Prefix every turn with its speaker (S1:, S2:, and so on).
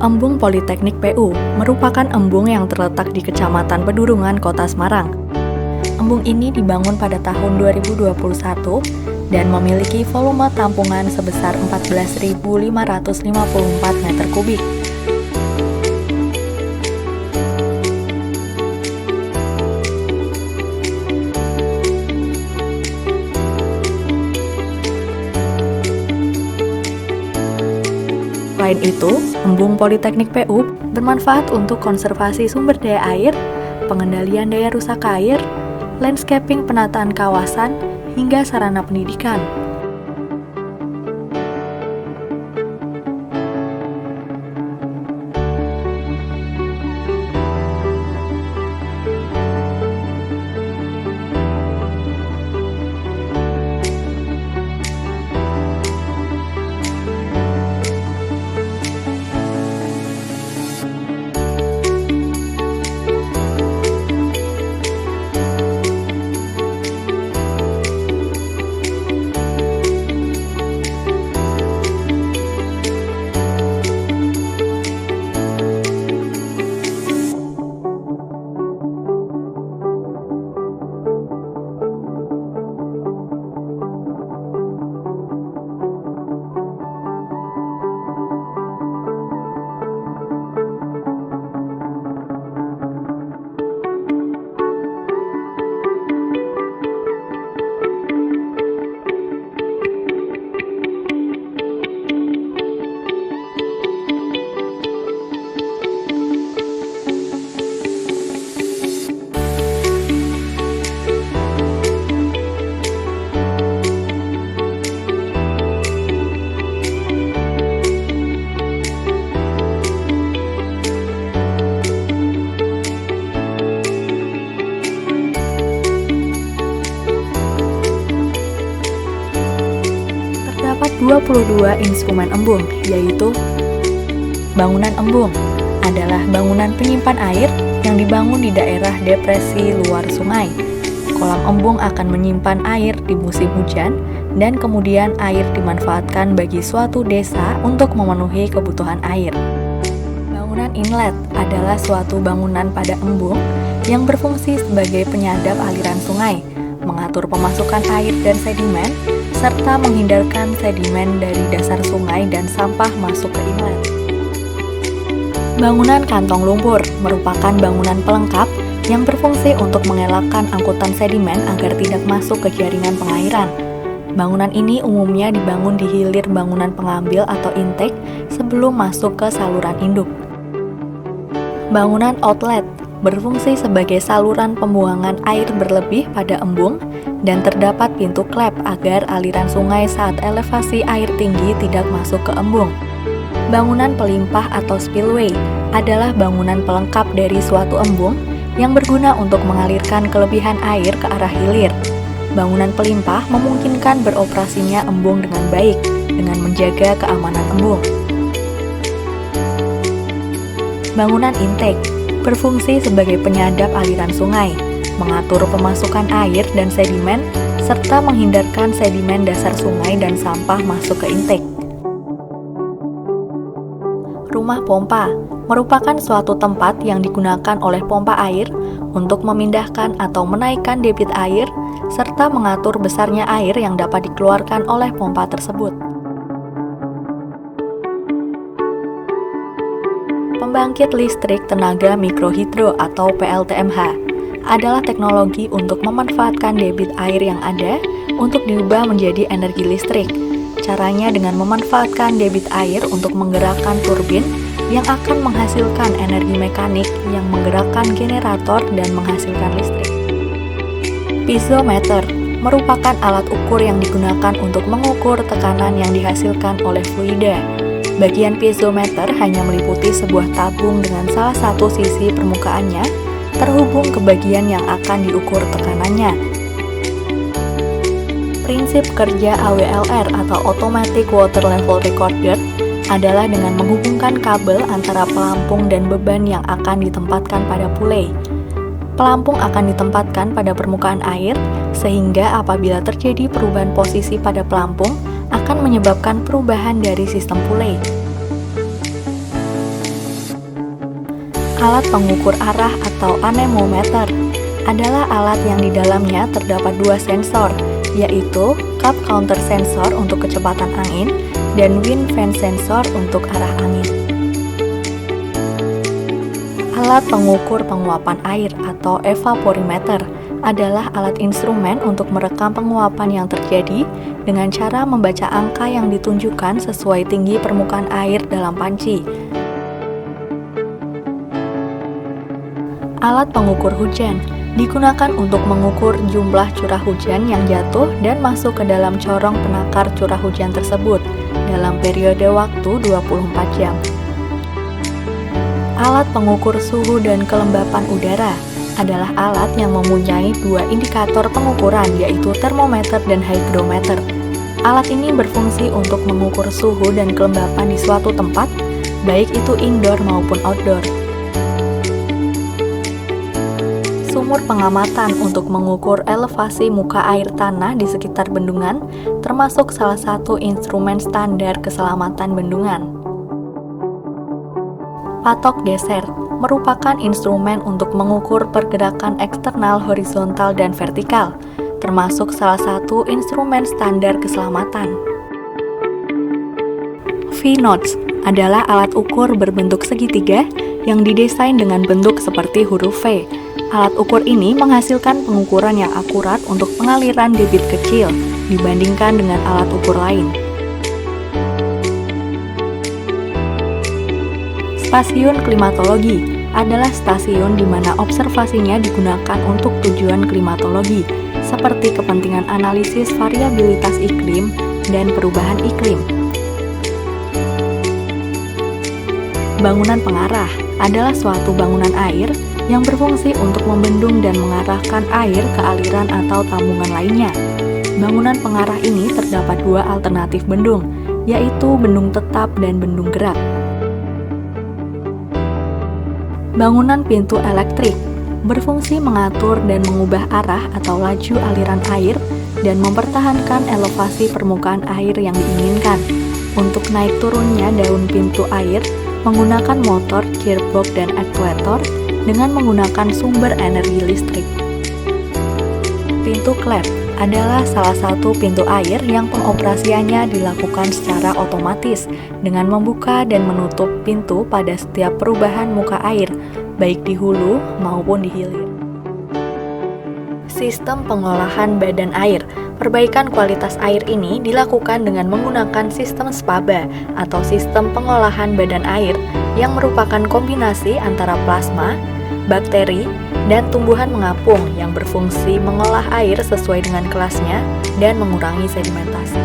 S1: Embung Politeknik PU merupakan embung yang terletak di Kecamatan Pedurungan, Kota Semarang. Embung ini dibangun pada tahun 2021 dan memiliki volume tampungan sebesar 14.554 meter kubik. Selain itu, Embung Politeknik PU bermanfaat untuk konservasi sumber daya air, pengendalian daya rusak air, landscaping penataan kawasan, hingga sarana pendidikan. Terdapat 22 instrumen embung, yaitu bangunan embung adalah bangunan penyimpan air yang dibangun di daerah depresi luar sungai. Kolam embung akan menyimpan air di musim hujan dan kemudian air dimanfaatkan bagi suatu desa untuk memenuhi kebutuhan air. Bangunan inlet adalah suatu bangunan pada embung yang berfungsi sebagai penyadap aliran sungai, mengatur pemasukan air dan sedimen, serta menghindarkan sedimen dari dasar sungai dan sampah masuk ke inlet. Bangunan kantong lumpur merupakan bangunan pelengkap yang berfungsi untuk mengelakkan angkutan sedimen agar tidak masuk ke jaringan pengairan. Bangunan ini umumnya dibangun di hilir bangunan pengambil atau intake sebelum masuk ke saluran induk. Bangunan outlet berfungsi sebagai saluran pembuangan air berlebih pada embung dan terdapat pintu klep agar aliran sungai saat elevasi air tinggi tidak masuk ke embung. Bangunan pelimpah atau spillway adalah bangunan pelengkap dari suatu embung yang berguna untuk mengalirkan kelebihan air ke arah hilir. Bangunan pelimpah memungkinkan beroperasinya embung dengan baik dengan menjaga keamanan embung. Bangunan intake berfungsi sebagai penyadap aliran sungai, mengatur pemasukan air dan sedimen, serta menghindarkan sedimen dasar sungai dan sampah masuk ke intake. Rumah pompa merupakan suatu tempat yang digunakan oleh pompa air untuk memindahkan atau menaikkan debit air, serta mengatur besarnya air yang dapat dikeluarkan oleh pompa tersebut. Pembangkit listrik tenaga mikrohidro atau PLTMH adalah teknologi untuk memanfaatkan debit air yang ada untuk diubah menjadi energi listrik. Caranya dengan memanfaatkan debit air untuk menggerakkan turbin yang akan menghasilkan energi mekanik yang menggerakkan generator dan menghasilkan listrik. Piezometer merupakan alat ukur yang digunakan untuk mengukur tekanan yang dihasilkan oleh fluida. Bagian piezometer hanya meliputi sebuah tabung dengan salah satu sisi permukaannya terhubung ke bagian yang akan diukur tekanannya. Prinsip kerja AWLR atau Automatic Water Level Recorder adalah dengan menghubungkan kabel antara pelampung dan beban yang akan ditempatkan pada pulei. Pelampung akan ditempatkan pada permukaan air, sehingga apabila terjadi perubahan posisi pada pelampung, akan menyebabkan perubahan dari sistem pulei. Alat pengukur arah atau anemometer adalah alat yang di dalamnya terdapat dua sensor, yaitu cup counter sensor untuk kecepatan angin dan wind vane sensor untuk arah angin. Alat pengukur penguapan air atau evaporimeter adalah alat instrumen untuk merekam penguapan yang terjadi dengan cara membaca angka yang ditunjukkan sesuai tinggi permukaan air dalam panci. Alat pengukur hujan digunakan untuk mengukur jumlah curah hujan yang jatuh dan masuk ke dalam corong penakar curah hujan tersebut dalam periode waktu 24 jam. Alat pengukur suhu dan kelembapan udara adalah alat yang mempunyai dua indikator pengukuran, yaitu termometer dan hygrometer. Alat ini berfungsi untuk mengukur suhu dan kelembapan di suatu tempat, baik itu indoor maupun outdoor. Sumur pengamatan untuk mengukur elevasi muka air tanah di sekitar bendungan termasuk salah satu instrumen standar keselamatan bendungan. Patok geser merupakan instrumen untuk mengukur pergerakan eksternal horizontal dan vertikal, termasuk salah satu instrumen standar keselamatan. V-Notes adalah alat ukur berbentuk segitiga yang didesain dengan bentuk seperti huruf V. Alat ukur ini menghasilkan pengukuran yang akurat untuk pengaliran debit kecil dibandingkan dengan alat ukur lain. Stasiun klimatologi adalah stasiun di mana observasinya digunakan untuk tujuan klimatologi, seperti kepentingan analisis variabilitas iklim dan perubahan iklim. Bangunan pengarah adalah suatu bangunan air yang berfungsi untuk membendung dan mengarahkan air ke aliran atau tambungan lainnya. Bangunan pengarah ini terdapat dua alternatif bendung, yaitu bendung tetap dan bendung gerak. Bangunan pintu elektrik berfungsi mengatur dan mengubah arah atau laju aliran air dan mempertahankan elevasi permukaan air yang diinginkan. Untuk naik turunnya daun pintu air menggunakan motor, gearbox, dan aktuator dengan menggunakan sumber energi listrik. Pintu klep adalah salah satu pintu air yang pengoperasiannya dilakukan secara otomatis dengan membuka dan menutup pintu pada setiap perubahan muka air, baik di hulu maupun di hilir. Sistem pengolahan badan air. Perbaikan kualitas air ini dilakukan dengan menggunakan sistem SPABA atau sistem pengolahan badan air yang merupakan kombinasi antara plasma, bakteri, dan tumbuhan mengapung yang berfungsi mengolah air sesuai dengan kelasnya dan mengurangi sedimentasi.